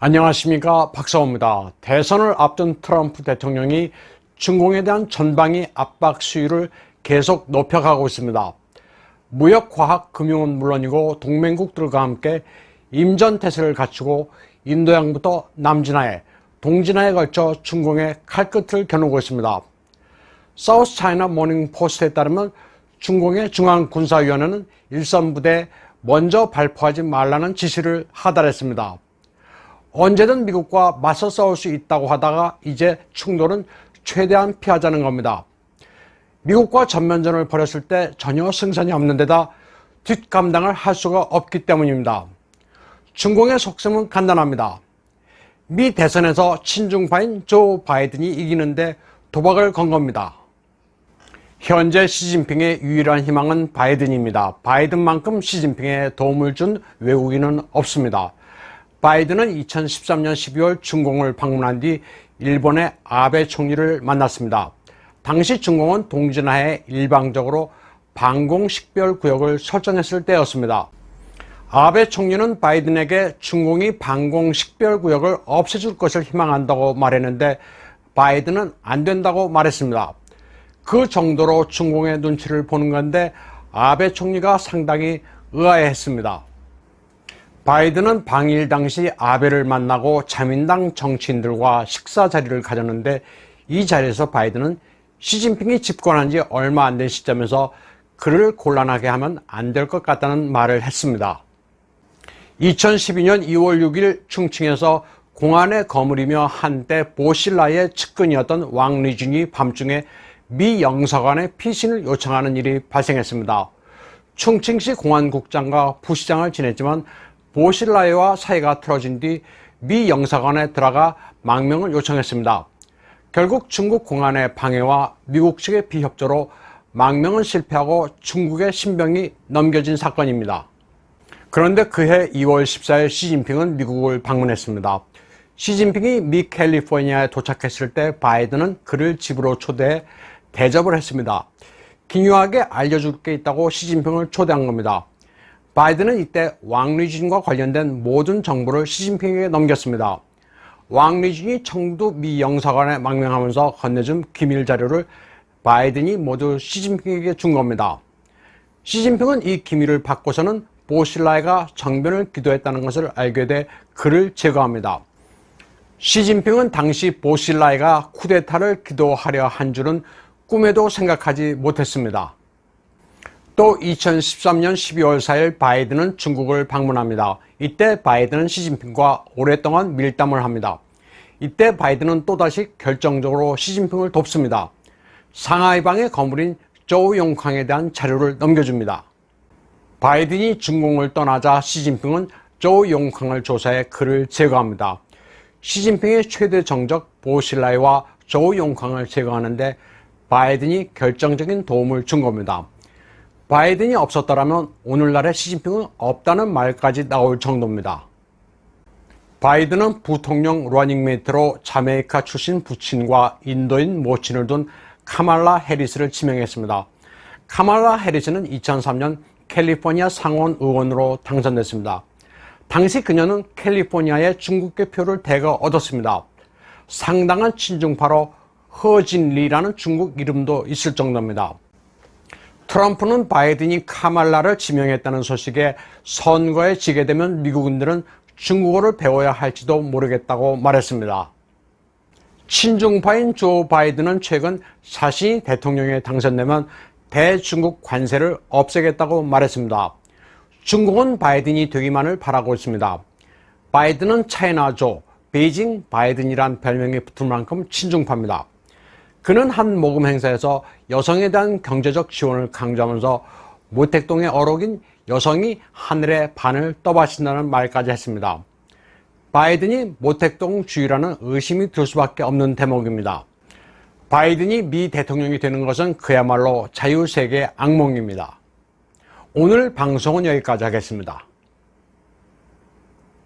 안녕하십니까, 박사호입니다. 대선을 앞둔 트럼프 대통령이 중공에 대한 전방위 압박 수위를 계속 높여가고 있습니다. 무역, 과학, 금융은 물론이고 동맹국들과 함께 임전태세를 갖추고 인도양부터 남진하에, 동진하에 걸쳐 중공에 칼끝을 겨누고 있습니다. 사우스 차이나 모닝 포스트에 따르면 중공의 중앙군사위원회는 일선부대에 먼저 발포하지 말라는 지시를 하달했습니다. 언제든 미국과 맞서 싸울 수 있다고 하다가 이제 충돌은 최대한 피하자는 겁니다. 미국과 전면전을 벌였을 때 전혀 승산이 없는 데다 뒷감당을 할 수가 없기 때문입니다. 중공의 속셈은 간단합니다. 미 대선에서 친중파인 조 바이든이 이기는데 도박을 건 겁니다. 현재 시진핑의 유일한 희망은 바이든입니다. 바이든만큼 시진핑에 도움을 준 외국인은 없습니다. 바이든은 2013년 12월 중공을 방문한 뒤 일본의 아베 총리를 만났습니다. 당시 중공은 동진하에 일방적으로 방공식별구역을 설정했을 때였습니다. 아베 총리는 바이든에게 중공이 방공식별구역을 없애줄 것을 희망한다고 말했는데 바이든은 안 된다고 말했습니다. 그 정도로 중공의 눈치를 보는 건데 아베 총리가 상당히 의아해했습니다. 바이든은 방일 당시 아베를 만나고 자민당 정치인들과 식사 자리를 가졌는데 이 자리에서 바이든은 시진핑이 집권한 지 얼마 안 된 시점에서 그를 곤란하게 하면 안 될 것 같다는 말을 했습니다. 2012년 2월 6일 충칭에서 공안에 거무리며 한때 보실라의 측근이었던 왕 리준이 밤중에 미 영사관에 피신을 요청하는 일이 발생했습니다. 충칭시 공안국장과 부시장을 지냈지만 보실라이와 사이가 틀어진 뒤 미 영사관에 들어가 망명을 요청했습니다. 결국 중국 공안의 방해와 미국 측의 비협조로 망명은 실패하고 중국의 신병이 넘겨진 사건입니다. 그런데 그해 2월 14일 시진핑은 미국을 방문했습니다. 시진핑이 미 캘리포니아에 도착했을 때 바이든은 그를 집으로 초대해 대접을 했습니다. 기묘하게 알려줄 게 있다고 시진핑을 초대한 겁니다. 바이든은 이때 왕 리준과 관련된 모든 정보를 시진핑에게 넘겼습니다. 왕 리준이 청두 미 영사관에 망명하면서 건네준 기밀 자료를 바이든이 모두 시진핑에게 준 겁니다. 시진핑은 이 기밀을 받고서는 보실라이가 정변을 기도했다는 것을 알게 돼 그를 제거합니다. 시진핑은 당시 보실라이가 쿠데타를 기도하려 한 줄은 꿈에도 생각하지 못했습니다. 또 2013년 12월 4일 바이든은 중국을 방문합니다. 이때 바이든은 시진핑과 오랫동안 밀담을 합니다. 이때 바이든은 또다시 결정적으로 시진핑을 돕습니다. 상하이방에 거물인 조우 용캉에 대한 자료를 넘겨줍니다. 바이든이 중공을 떠나자 시진핑은 조우 용캉을 조사해 그를 제거합니다. 시진핑의 최대 정적 보실라이와 조우 용캉을 제거하는데 바이든이 결정적인 도움을 준 겁니다. 바이든이 없었더라면 오늘날의 시진핑은 없다는 말까지 나올 정도입니다. 바이든은 부통령 러닝메이트로 자메이카 출신 부친과 인도인 모친을 둔 카말라 해리스를 지명했습니다. 카말라 해리스는 2003년 캘리포니아 상원 의원으로 당선됐습니다. 당시 그녀는 캘리포니아의 중국계 표를 대거 얻었습니다. 상당한 친중파로 허진리라는 중국 이름도 있을 정도입니다. 트럼프는 바이든이 카말라를 지명했다는 소식에 선거에 지게 되면 미국인들은 중국어를 배워야 할지도 모르겠다고 말했습니다. 친중파인 조 바이든은 최근 자신이 대통령에 당선되면 대중국 관세를 없애겠다고 말했습니다. 중국은 바이든이 되기만을 바라고 있습니다. 바이든은 차이나조, 베이징 바이든이란 별명이 붙을 만큼 친중파입니다. 그는 한 모금 행사에서 여성에 대한 경제적 지원을 강조하면서 모택동의 어록인 여성이 하늘의 반을 떠받친다는 말까지 했습니다. 바이든이 모택동주의라는 의심이 들 수밖에 없는 대목입니다. 바이든이 미 대통령이 되는 것은 그야말로 자유세계의 악몽입니다. 오늘 방송은 여기까지 하겠습니다.